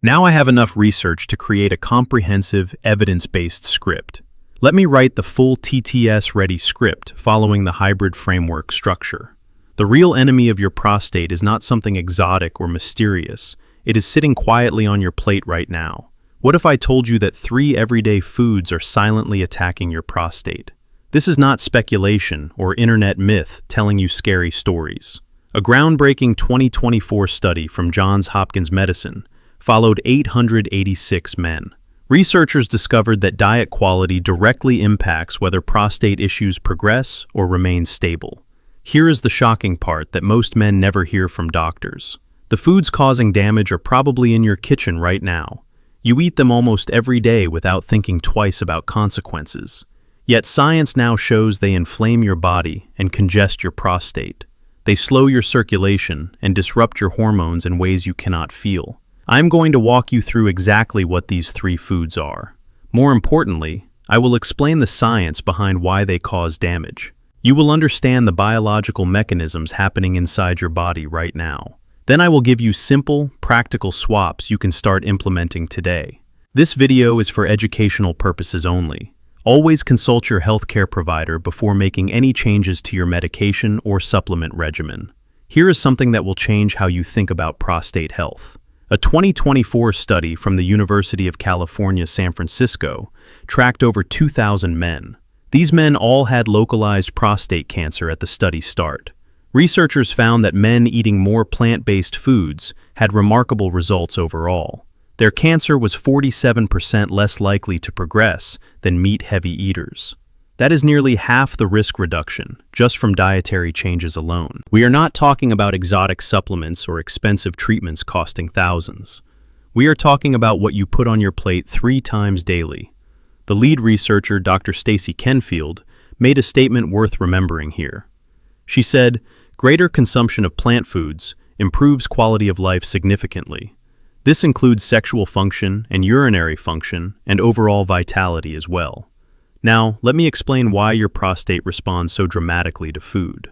Now I have enough research to create a comprehensive, evidence-based script. Let me write the full TTS-ready script following the hybrid framework structure. The real enemy of your prostate is not something exotic or mysterious. It is sitting quietly on your plate right now. What if I told you that 3 everyday foods are silently attacking your prostate? This is not speculation or internet myth telling you scary stories. A groundbreaking 2024 study from Johns Hopkins Medicine followed 886 men. Researchers discovered that diet quality directly impacts whether prostate issues progress or remain stable. Here is the shocking part that most men never hear from doctors. The foods causing damage are probably in your kitchen right now. You eat them almost every day without thinking twice about consequences. Yet science now shows they inflame your body and congest your prostate. They slow your circulation and disrupt your hormones in ways you cannot feel. I'm going to walk you through exactly what these 3 foods are. More importantly, I will explain the science behind why they cause damage. You will understand the biological mechanisms happening inside your body right now. Then I will give you simple, practical swaps you can start implementing today. This video is for educational purposes only. Always consult your healthcare provider before making any changes to your medication or supplement regimen. Here is something that will change how you think about prostate health. A 2024 study from the University of California, San Francisco, tracked over 2,000 men. These men all had localized prostate cancer at the study start. Researchers found that men eating more plant-based foods had remarkable results overall. Their cancer was 47% less likely to progress than meat-heavy eaters. That is nearly half the risk reduction, just from dietary changes alone. We are not talking about exotic supplements or expensive treatments costing thousands. We are talking about what you put on your plate 3 times daily. The lead researcher, Dr. Stacy Kenfield, made a statement worth remembering here. She said, "Greater consumption of plant foods improves quality of life significantly. This includes sexual function and urinary function and overall vitality as well." Now, let me explain why your prostate responds so dramatically to food.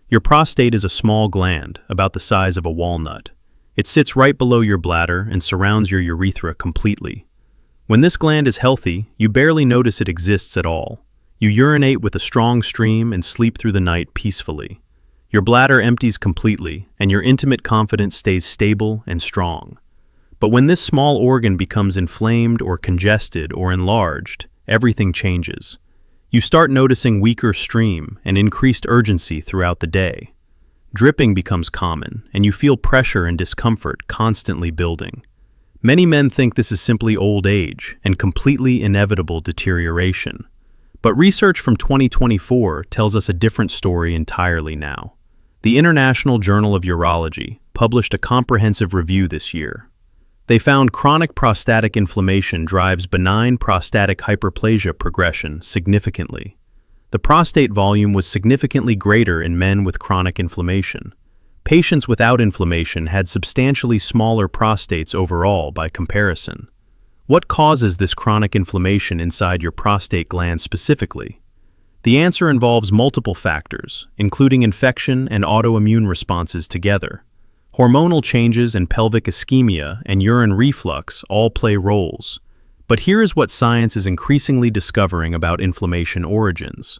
Your prostate is a small gland, about the size of a walnut. It sits right below your bladder and surrounds your urethra completely. When this gland is healthy, you barely notice it exists at all. You urinate with a strong stream and sleep through the night peacefully. Your bladder empties completely, and your intimate confidence stays stable and strong. But when this small organ becomes inflamed or congested or enlarged, everything changes. You start noticing weaker stream and increased urgency throughout the day. Dripping becomes common, and you feel pressure and discomfort constantly building. Many men think this is simply old age and completely inevitable deterioration. But research from 2024 tells us a different story entirely now. The International Journal of Urology published a comprehensive review this year. They found chronic prostatic inflammation drives benign prostatic hyperplasia progression significantly. The prostate volume was significantly greater in men with chronic inflammation. Patients without inflammation had substantially smaller prostates overall by comparison. What causes this chronic inflammation inside your prostate gland specifically? The answer involves multiple factors, including infection and autoimmune responses together. Hormonal changes and pelvic ischemia and urine reflux all play roles. But here is what science is increasingly discovering about inflammation origins.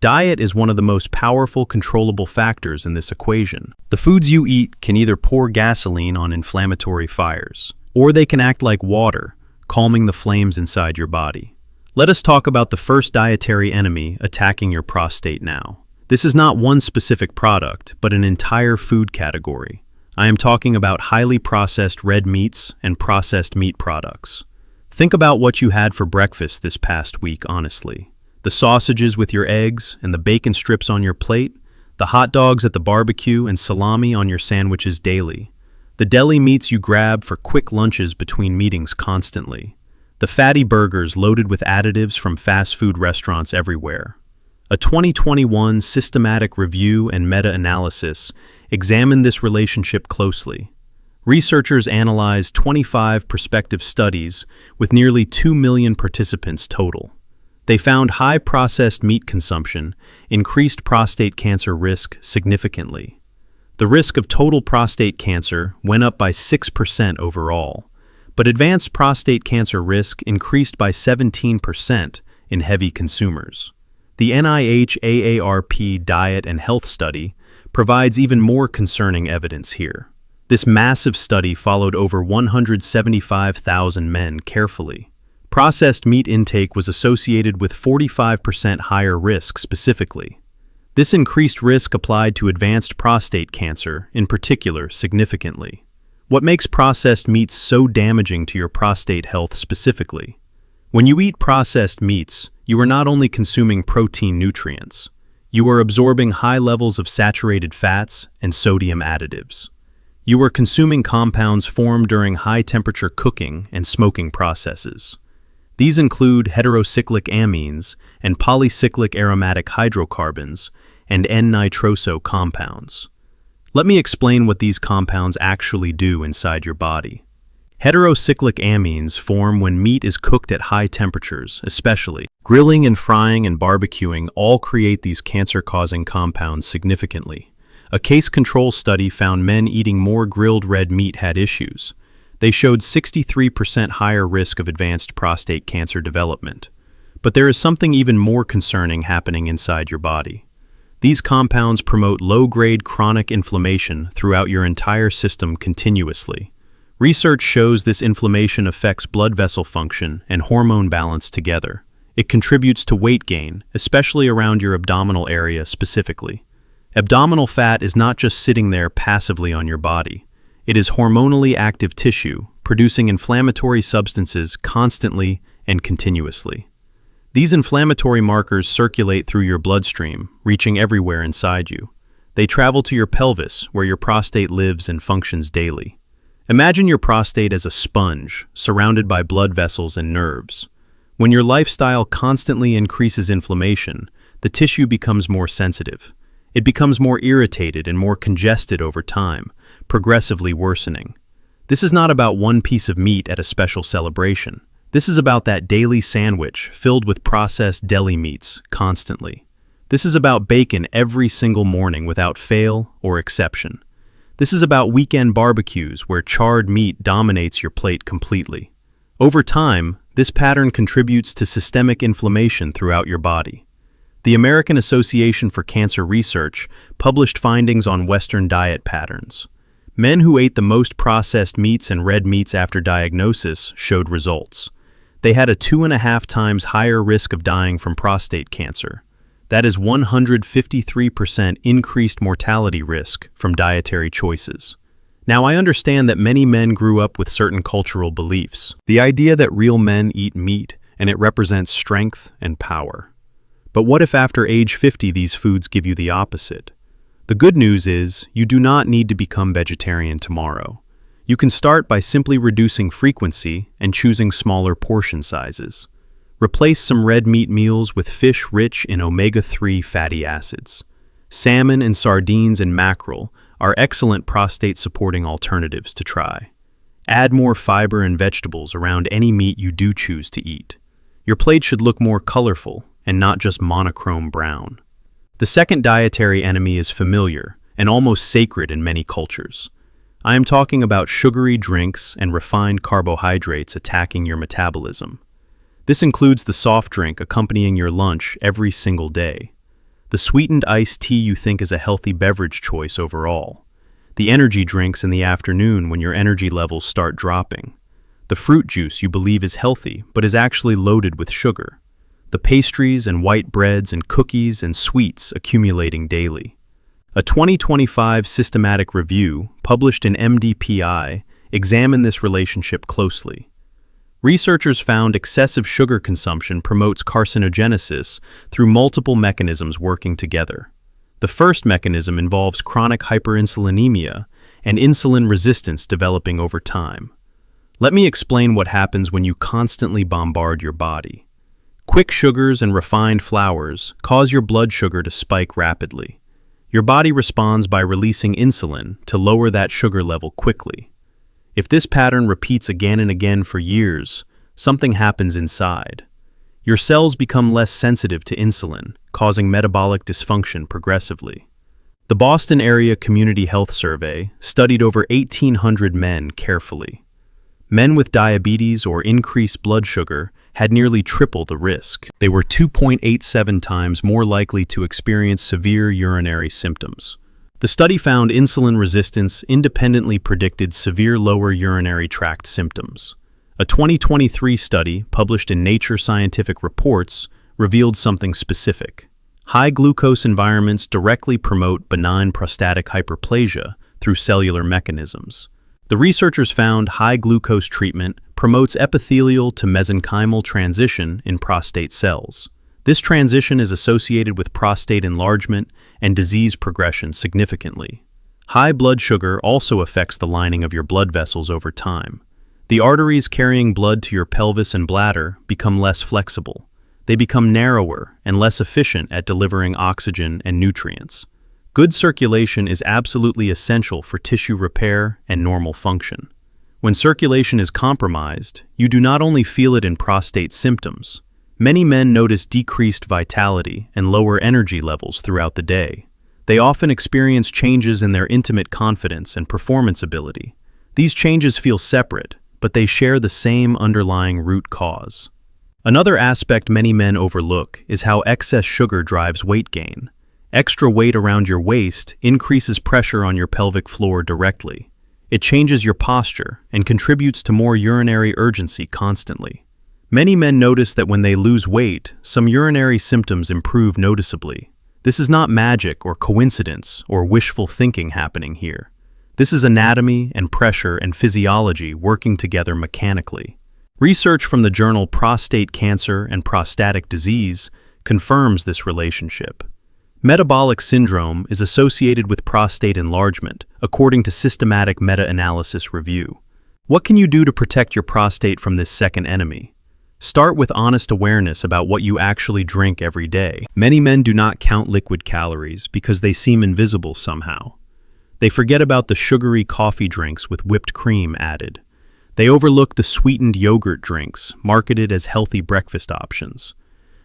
Diet is one of the most powerful controllable factors in this equation. The foods you eat can either pour gasoline on inflammatory fires, or they can act like water, calming the flames inside your body. Let us talk about the first dietary enemy attacking your prostate now. This is not one specific product, but an entire food category. I am talking about highly processed red meats and processed meat products. Think about what you had for breakfast this past week, honestly. The sausages with your eggs and the bacon strips on your plate, the hot dogs at the barbecue and salami on your sandwiches daily, the deli meats you grab for quick lunches between meetings constantly, the fatty burgers loaded with additives from fast food restaurants everywhere. A 2021 systematic review and meta-analysis examined this relationship closely. Researchers analyzed 25 prospective studies with nearly 2 million participants total. They found high processed meat consumption increased prostate cancer risk significantly. The risk of total prostate cancer went up by 6% overall, but advanced prostate cancer risk increased by 17% in heavy consumers. The NIH-AARP Diet and Health Study provides even more concerning evidence here. This massive study followed over 175,000 men carefully. Processed meat intake was associated with 45% higher risk specifically. This increased risk applied to advanced prostate cancer, in particular, significantly. What makes processed meats so damaging to your prostate health specifically? When you eat processed meats, you are not only consuming protein nutrients, you are absorbing high levels of saturated fats and sodium additives. You are consuming compounds formed during high-temperature cooking and smoking processes. These include heterocyclic amines and polycyclic aromatic hydrocarbons and N-nitroso compounds. Let me explain what these compounds actually do inside your body. Heterocyclic amines form when meat is cooked at high temperatures, especially. Grilling and frying and barbecuing all create these cancer-causing compounds significantly. A case control study found men eating more grilled red meat had issues. They showed 63% higher risk of advanced prostate cancer development. But there is something even more concerning happening inside your body. These compounds promote low-grade chronic inflammation throughout your entire system continuously. Research shows this inflammation affects blood vessel function and hormone balance together. It contributes to weight gain, especially around your abdominal area specifically. Abdominal fat is not just sitting there passively on your body. It is hormonally active tissue, producing inflammatory substances constantly and continuously. These inflammatory markers circulate through your bloodstream, reaching everywhere inside you. They travel to your pelvis, where your prostate lives and functions daily. Imagine your prostate as a sponge, surrounded by blood vessels and nerves. When your lifestyle constantly increases inflammation, the tissue becomes more sensitive. It becomes more irritated and more congested over time, progressively worsening. This is not about one piece of meat at a special celebration. This is about that daily sandwich filled with processed deli meats constantly. This is about bacon every single morning without fail or exception. This is about weekend barbecues where charred meat dominates your plate completely. Over time, this pattern contributes to systemic inflammation throughout your body. The American Association for Cancer Research published findings on Western diet patterns. Men who ate the most processed meats and red meats after diagnosis showed results. They had a 2.5 times higher risk of dying from prostate cancer. That is 153% increased mortality risk from dietary choices. Now, I understand that many men grew up with certain cultural beliefs. The idea that real men eat meat and it represents strength and power. But what if after age 50 these foods give you the opposite? The good news is you do not need to become vegetarian tomorrow. You can start by simply reducing frequency and choosing smaller portion sizes. Replace some red meat meals with fish rich in omega-3 fatty acids. Salmon and sardines and mackerel are excellent prostate-supporting alternatives to try. Add more fiber and vegetables around any meat you do choose to eat. Your plate should look more colorful and not just monochrome brown. The second dietary enemy is familiar and almost sacred in many cultures. I am talking about sugary drinks and refined carbohydrates attacking your metabolism. This includes the soft drink accompanying your lunch every single day, the sweetened iced tea you think is a healthy beverage choice overall, the energy drinks in the afternoon when your energy levels start dropping, the fruit juice you believe is healthy but is actually loaded with sugar, the pastries and white breads and cookies and sweets accumulating daily. A 2025 systematic review published in MDPI examined this relationship closely. Researchers found excessive sugar consumption promotes carcinogenesis through multiple mechanisms working together. The first mechanism involves chronic hyperinsulinemia and insulin resistance developing over time. Let me explain what happens when you constantly bombard your body. Quick sugars and refined flours cause your blood sugar to spike rapidly. Your body responds by releasing insulin to lower that sugar level quickly. If this pattern repeats again and again for years, something happens inside. Your cells become less sensitive to insulin, causing metabolic dysfunction progressively. The Boston Area Community Health Survey studied over 1,800 men carefully. Men with diabetes or increased blood sugar had nearly triple the risk. They were 2.87 times more likely to experience severe urinary symptoms. The study found insulin resistance independently predicted severe lower urinary tract symptoms. A 2023 study published in Nature Scientific Reports revealed something specific. High glucose environments directly promote benign prostatic hyperplasia through cellular mechanisms. The researchers found high glucose treatment promotes epithelial to mesenchymal transition in prostate cells. This transition is associated with prostate enlargement and disease progression significantly. High blood sugar also affects the lining of your blood vessels over time. The arteries carrying blood to your pelvis and bladder become less flexible. They become narrower and less efficient at delivering oxygen and nutrients. Good circulation is absolutely essential for tissue repair and normal function. When circulation is compromised, you do not only feel it in prostate symptoms. Many men notice decreased vitality and lower energy levels throughout the day. They often experience changes in their intimate confidence and performance ability. These changes feel separate, but they share the same underlying root cause. Another aspect many men overlook is how excess sugar drives weight gain. Extra weight around your waist increases pressure on your pelvic floor directly. It changes your posture and contributes to more urinary urgency constantly. Many men notice that when they lose weight, some urinary symptoms improve noticeably. This is not magic or coincidence or wishful thinking happening here. This is anatomy and pressure and physiology working together mechanically. Research from the journal Prostate Cancer and Prostatic Disease confirms this relationship. Metabolic syndrome is associated with prostate enlargement, according to systematic meta-analysis review. What can you do to protect your prostate from this second enemy? Start with honest awareness about what you actually drink every day. Many men do not count liquid calories because they seem invisible somehow. They forget about the sugary coffee drinks with whipped cream added. They overlook the sweetened yogurt drinks marketed as healthy breakfast options.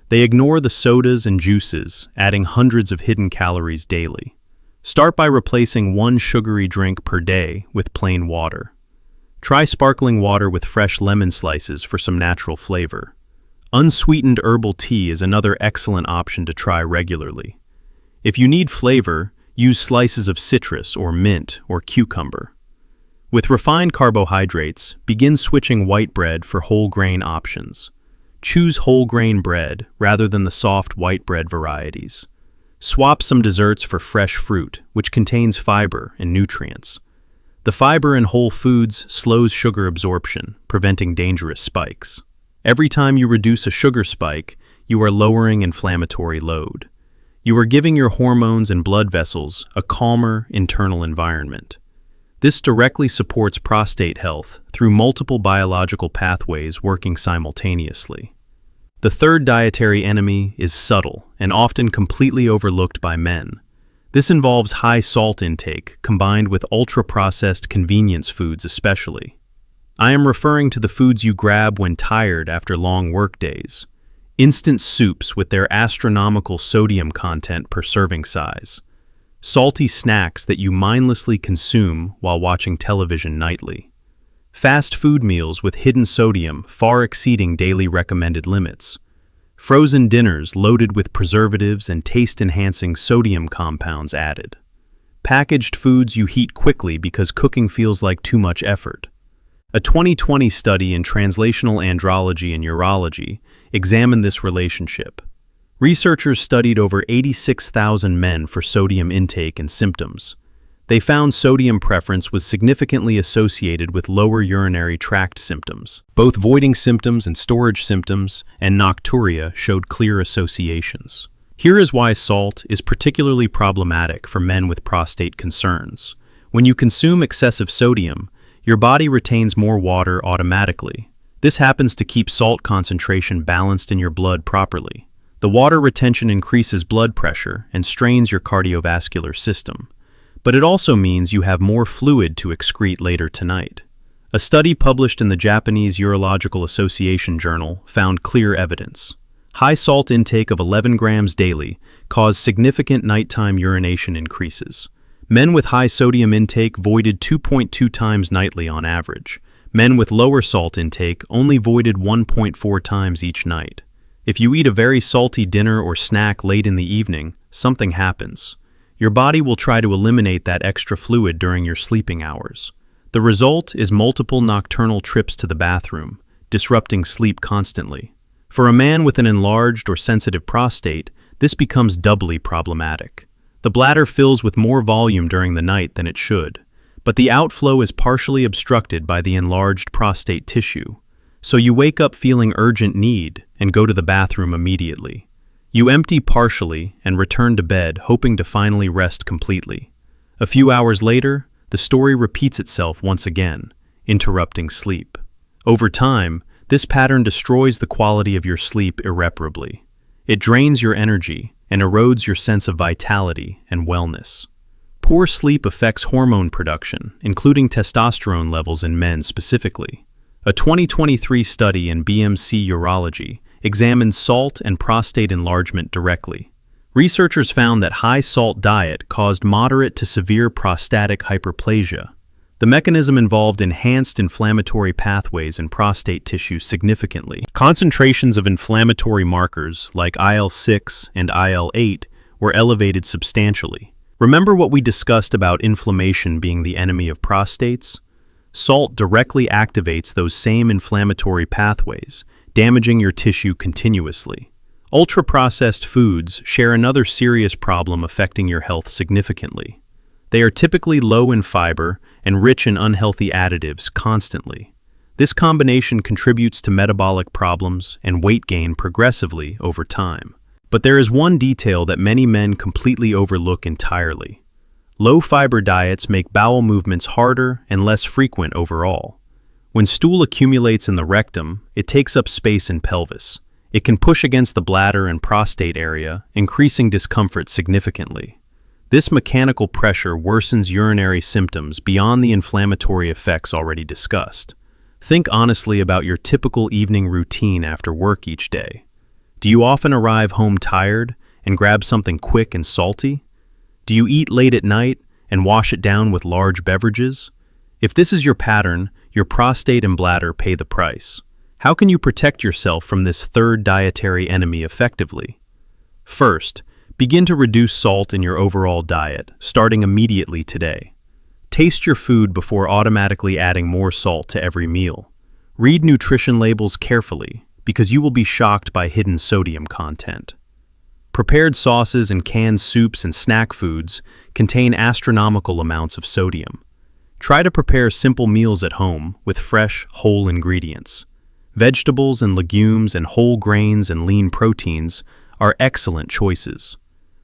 They ignore the sodas and juices, adding hundreds of hidden calories daily. Start by replacing one sugary drink per day with plain water. Try sparkling water with fresh lemon slices for some natural flavor. Unsweetened herbal tea is another excellent option to try regularly. If you need flavor, use slices of citrus or mint or cucumber. With refined carbohydrates, begin switching white bread for whole grain options. Choose whole grain bread rather than the soft white bread varieties. Swap some desserts for fresh fruit, which contains fiber and nutrients. The fiber in whole foods slows sugar absorption, preventing dangerous spikes. Every time you reduce a sugar spike, you are lowering inflammatory load. You are giving your hormones and blood vessels a calmer internal environment. This directly supports prostate health through multiple biological pathways working simultaneously. The third dietary enemy is subtle and often completely overlooked by men. This involves high salt intake combined with ultra-processed convenience foods especially. I am referring to the foods you grab when tired after long work days. Instant soups with their astronomical sodium content per serving size. Salty snacks that you mindlessly consume while watching television nightly. Fast food meals with hidden sodium far exceeding daily recommended limits. Frozen dinners loaded with preservatives and taste-enhancing sodium compounds added. Packaged foods you heat quickly because cooking feels like too much effort. A 2020 study in translational andrology and urology examined this relationship. Researchers studied over 86,000 men for sodium intake and symptoms. They found sodium preference was significantly associated with lower urinary tract symptoms. Both voiding symptoms and storage symptoms and nocturia showed clear associations. Here is why salt is particularly problematic for men with prostate concerns. When you consume excessive sodium, your body retains more water automatically. This happens to keep salt concentration balanced in your blood properly. The water retention increases blood pressure and strains your cardiovascular system. But it also means you have more fluid to excrete later tonight. A study published in the Japanese Urological Association journal found clear evidence. High salt intake of 11 grams daily caused significant nighttime urination increases. Men with high sodium intake voided 2.2 times nightly on average. Men with lower salt intake only voided 1.4 times each night. If you eat a very salty dinner or snack late in the evening, something happens. Your body will try to eliminate that extra fluid during your sleeping hours. The result is multiple nocturnal trips to the bathroom, disrupting sleep constantly. For a man with an enlarged or sensitive prostate, this becomes doubly problematic. The bladder fills with more volume during the night than it should, but the outflow is partially obstructed by the enlarged prostate tissue. So you wake up feeling urgent need and go to the bathroom immediately. You empty partially and return to bed hoping to finally rest completely. A few hours later, the story repeats itself once again, interrupting sleep. Over time, this pattern destroys the quality of your sleep irreparably. It drains your energy and erodes your sense of vitality and wellness. Poor sleep affects hormone production, including testosterone levels in men specifically. A 2023 study in BMC Urology examined salt and prostate enlargement directly. Researchers found that high-salt diet caused moderate to severe prostatic hyperplasia. The mechanism involved enhanced inflammatory pathways in prostate tissue significantly. Concentrations of inflammatory markers like IL-6 and IL-8 were elevated substantially. Remember what we discussed about inflammation being the enemy of prostates? Salt directly activates those same inflammatory pathways, damaging your tissue continuously. Ultra-processed foods share another serious problem affecting your health significantly. They are typically low in fiber and rich in unhealthy additives constantly. This combination contributes to metabolic problems and weight gain progressively over time. But there is one detail that many men completely overlook entirely. Low-fiber diets make bowel movements harder and less frequent overall. When stool accumulates in the rectum, it takes up space in pelvis. It can push against the bladder and prostate area, increasing discomfort significantly. This mechanical pressure worsens urinary symptoms beyond the inflammatory effects already discussed. Think honestly about your typical evening routine after work each day. Do you often arrive home tired and grab something quick and salty? Do you eat late at night and wash it down with large beverages? If this is your pattern, your prostate and bladder pay the price. How can you protect yourself from this third dietary enemy effectively? First, begin to reduce salt in your overall diet, starting immediately today. Taste your food before automatically adding more salt to every meal. Read nutrition labels carefully, because you will be shocked by hidden sodium content. Prepared sauces and canned soups and snack foods contain astronomical amounts of sodium. Try to prepare simple meals at home with fresh, whole ingredients. Vegetables and legumes and whole grains and lean proteins are excellent choices.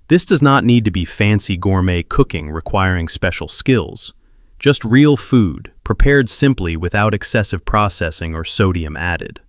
This does not need to be fancy gourmet cooking requiring special skills. Just real food, prepared simply without excessive processing or sodium added.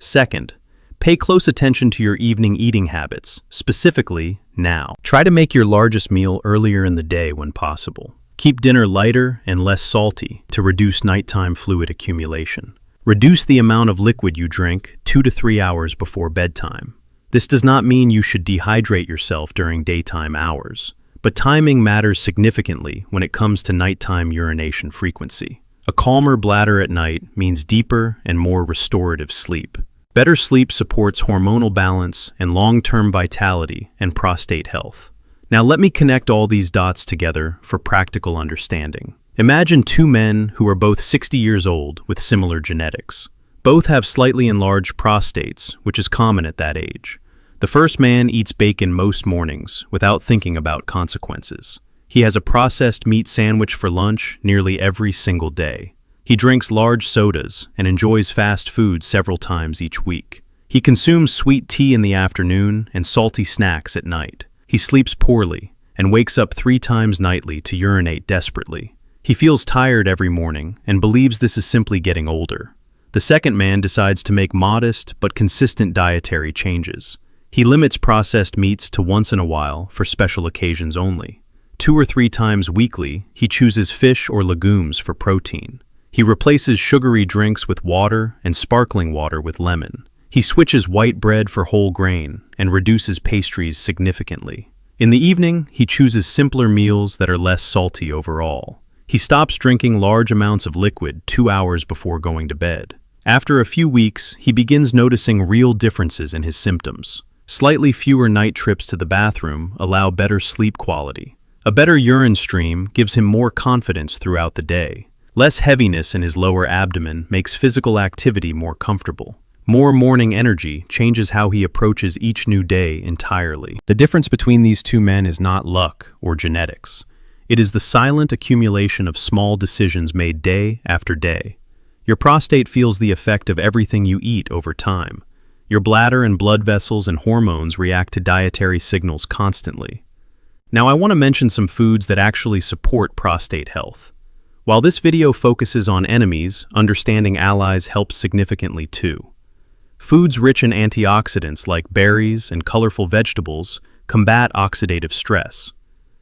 Second, pay close attention to your evening eating habits, specifically now. Try to make your largest meal earlier in the day when possible. Keep dinner lighter and less salty to reduce nighttime fluid accumulation. Reduce the amount of liquid you drink 2 to 3 hours before bedtime. This does not mean you should dehydrate yourself during daytime hours, but timing matters significantly when it comes to nighttime urination frequency. A calmer bladder at night means deeper and more restorative sleep. Better sleep supports hormonal balance and long-term vitality and prostate health. Now let me connect all these dots together for practical understanding. Imagine two men who are both 60 years old with similar genetics. Both have slightly enlarged prostates, which is common at that age. The first man eats bacon most mornings without thinking about consequences. He has a processed meat sandwich for lunch nearly every single day. He drinks large sodas and enjoys fast food several times each week. He consumes sweet tea in the afternoon and salty snacks at night. He sleeps poorly and wakes up 3 times nightly to urinate desperately. He feels tired every morning and believes this is simply getting older. The second man decides to make modest but consistent dietary changes. He limits processed meats to once in a while for special occasions only. 2 or 3 times weekly, he chooses fish or legumes for protein. He replaces sugary drinks with water and sparkling water with lemon. He switches white bread for whole grain and reduces pastries significantly. In the evening, he chooses simpler meals that are less salty overall. He stops drinking large amounts of liquid 2 hours before going to bed. After a few weeks, he begins noticing real differences in his symptoms. Slightly fewer night trips to the bathroom allow better sleep quality. A better urine stream gives him more confidence throughout the day. Less heaviness in his lower abdomen makes physical activity more comfortable. More morning energy changes how he approaches each new day entirely. The difference between these two men is not luck or genetics. It is the silent accumulation of small decisions made day after day. Your prostate feels the effect of everything you eat over time. Your bladder and blood vessels and hormones react to dietary signals constantly. Now I want to mention some foods that actually support prostate health. While this video focuses on enemies, understanding allies helps significantly too. Foods rich in antioxidants like berries and colorful vegetables combat oxidative stress.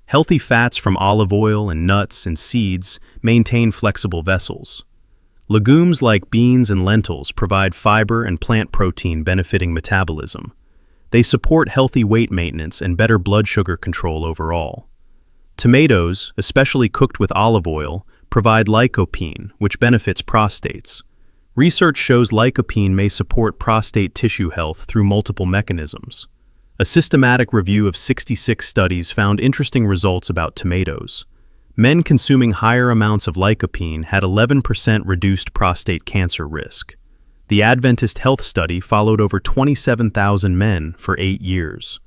Healthy fats from olive oil and nuts and seeds maintain flexible vessels. Legumes like beans and lentils provide fiber and plant protein benefiting metabolism. They support healthy weight maintenance and better blood sugar control overall. Tomatoes, especially cooked with olive oil, provide lycopene, which benefits prostates. Research shows lycopene may support prostate tissue health through multiple mechanisms. A systematic review of 66 studies found interesting results about tomatoes. Men consuming higher amounts of lycopene had 11% reduced prostate cancer risk. The Adventist Health Study followed over 27,000 men for 8 years.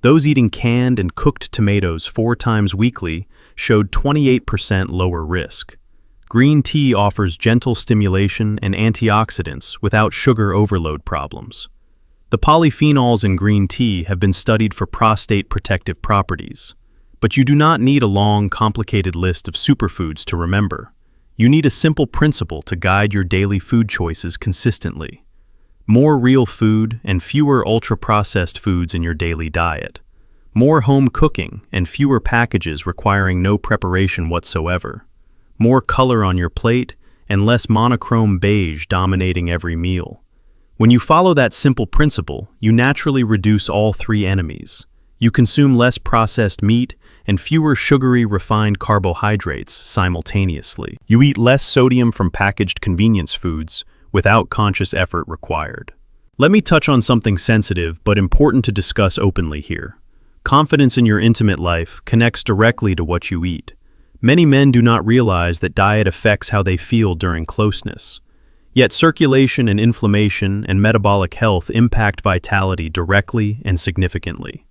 Those eating canned and cooked tomatoes 4 times weekly showed 28% lower risk. Green tea offers gentle stimulation and antioxidants without sugar overload problems. The polyphenols in green tea have been studied for prostate protective properties. But you do not need a long, complicated list of superfoods to remember. You need a simple principle to guide your daily food choices consistently. More real food and fewer ultra-processed foods in your daily diet. More home cooking and fewer packages requiring no preparation whatsoever. More color on your plate and less monochrome beige dominating every meal. When you follow that simple principle, you naturally reduce all 3 enemies. You consume less processed meat and fewer sugary refined carbohydrates simultaneously. You eat less sodium from packaged convenience foods without conscious effort required. Let me touch on something sensitive but important to discuss openly here. Confidence in your intimate life connects directly to what you eat. Many men do not realize that diet affects how they feel during closeness. Yet circulation and inflammation and metabolic health impact vitality directly and significantly.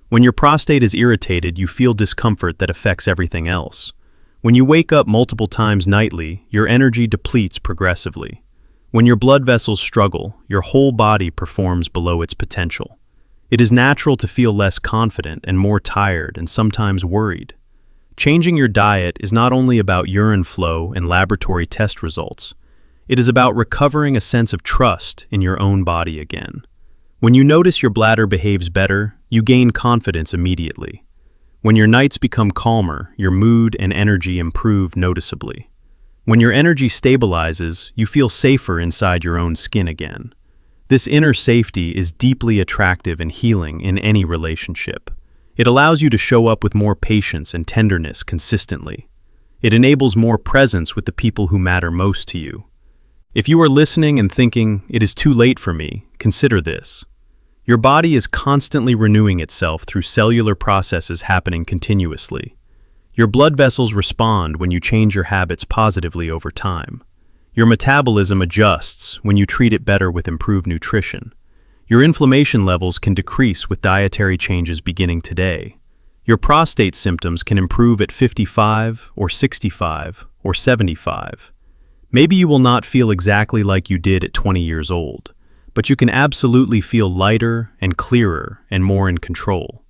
When your prostate is irritated, you feel discomfort that affects everything else. When you wake up multiple times nightly, your energy depletes progressively. When your blood vessels struggle, your whole body performs below its potential. It is natural to feel less confident and more tired and sometimes worried. Changing your diet is not only about urine flow and laboratory test results. It is about recovering a sense of trust in your own body again. When you notice your bladder behaves better, you gain confidence immediately. When your nights become calmer, your mood and energy improve noticeably. When your energy stabilizes, you feel safer inside your own skin again. This inner safety is deeply attractive and healing in any relationship. It allows you to show up with more patience and tenderness consistently. It enables more presence with the people who matter most to you. If you are listening and thinking, "It is too late for me," consider this. Your body is constantly renewing itself through cellular processes happening continuously. Your blood vessels respond when you change your habits positively over time. Your metabolism adjusts when you treat it better with improved nutrition. Your inflammation levels can decrease with dietary changes beginning today. Your prostate symptoms can improve at 55 or 65 or 75. Maybe you will not feel exactly like you did at 20 years old, but you can absolutely feel lighter and clearer and more in control.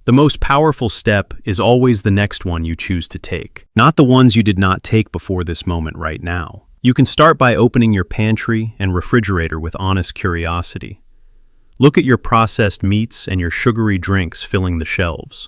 The most powerful step is always the next one you choose to take, not the ones you did not take before this moment right now. You can start by opening your pantry and refrigerator with honest curiosity. Look at your processed meats and your sugary drinks filling the shelves.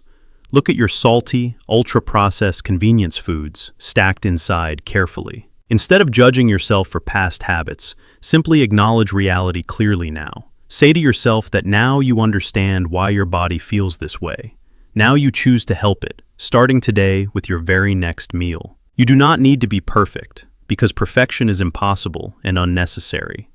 Look at your salty, ultra-processed convenience foods stacked inside carefully. Instead of judging yourself for past habits, simply acknowledge reality clearly now. Say to yourself that now you understand why your body feels this way. Now you choose to help it, starting today with your very next meal. You do not need to be perfect, because perfection is impossible and unnecessary.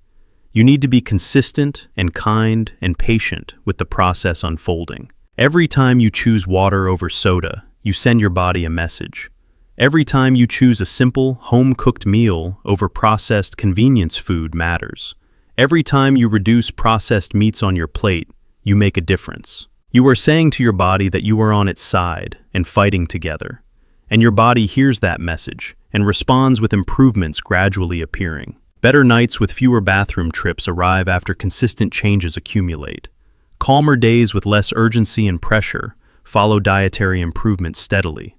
You need to be consistent and kind and patient with the process unfolding. Every time you choose water over soda, you send your body a message. Every time you choose a simple, home-cooked meal over processed convenience food matters. Every time you reduce processed meats on your plate, you make a difference. You are saying to your body that you are on its side and fighting together. And your body hears that message and responds with improvements gradually appearing. Better nights with fewer bathroom trips arrive after consistent changes accumulate. Calmer days with less urgency and pressure follow dietary improvements steadily.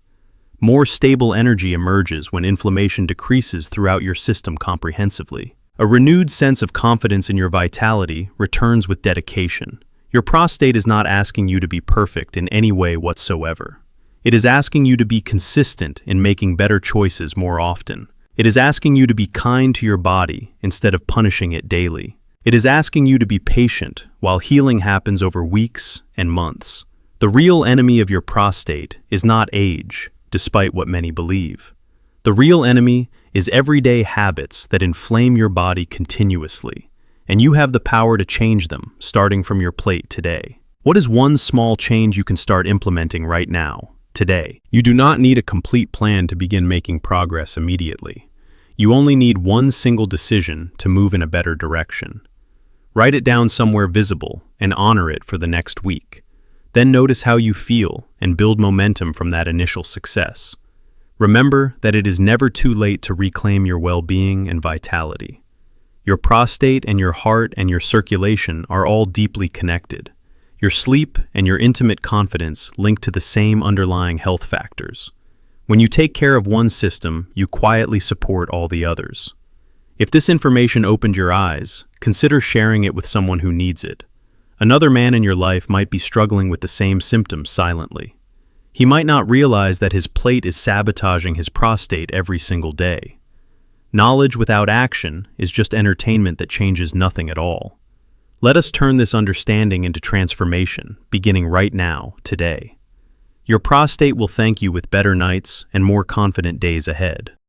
More stable energy emerges when inflammation decreases throughout your system comprehensively. A renewed sense of confidence in your vitality returns with dedication. Your prostate is not asking you to be perfect in any way whatsoever. It is asking you to be consistent in making better choices more often. It is asking you to be kind to your body instead of punishing it daily. It is asking you to be patient while healing happens over weeks and months. The real enemy of your prostate is not age, despite what many believe. The real enemy is everyday habits that inflame your body continuously, and you have the power to change them, starting from your plate today. What is one small change you can start implementing right now, today? You do not need a complete plan to begin making progress immediately. You only need one single decision to move in a better direction. Write it down somewhere visible and honor it for the next week. Then notice how you feel and build momentum from that initial success. Remember that it is never too late to reclaim your well-being and vitality. Your prostate and your heart and your circulation are all deeply connected. Your sleep and your intimate confidence link to the same underlying health factors. When you take care of one system, you quietly support all the others. If this information opened your eyes, consider sharing it with someone who needs it. Another man in your life might be struggling with the same symptoms silently. He might not realize that his plate is sabotaging his prostate every single day. Knowledge without action is just entertainment that changes nothing at all. Let us turn this understanding into transformation, beginning right now, today. Your prostate will thank you with better nights and more confident days ahead.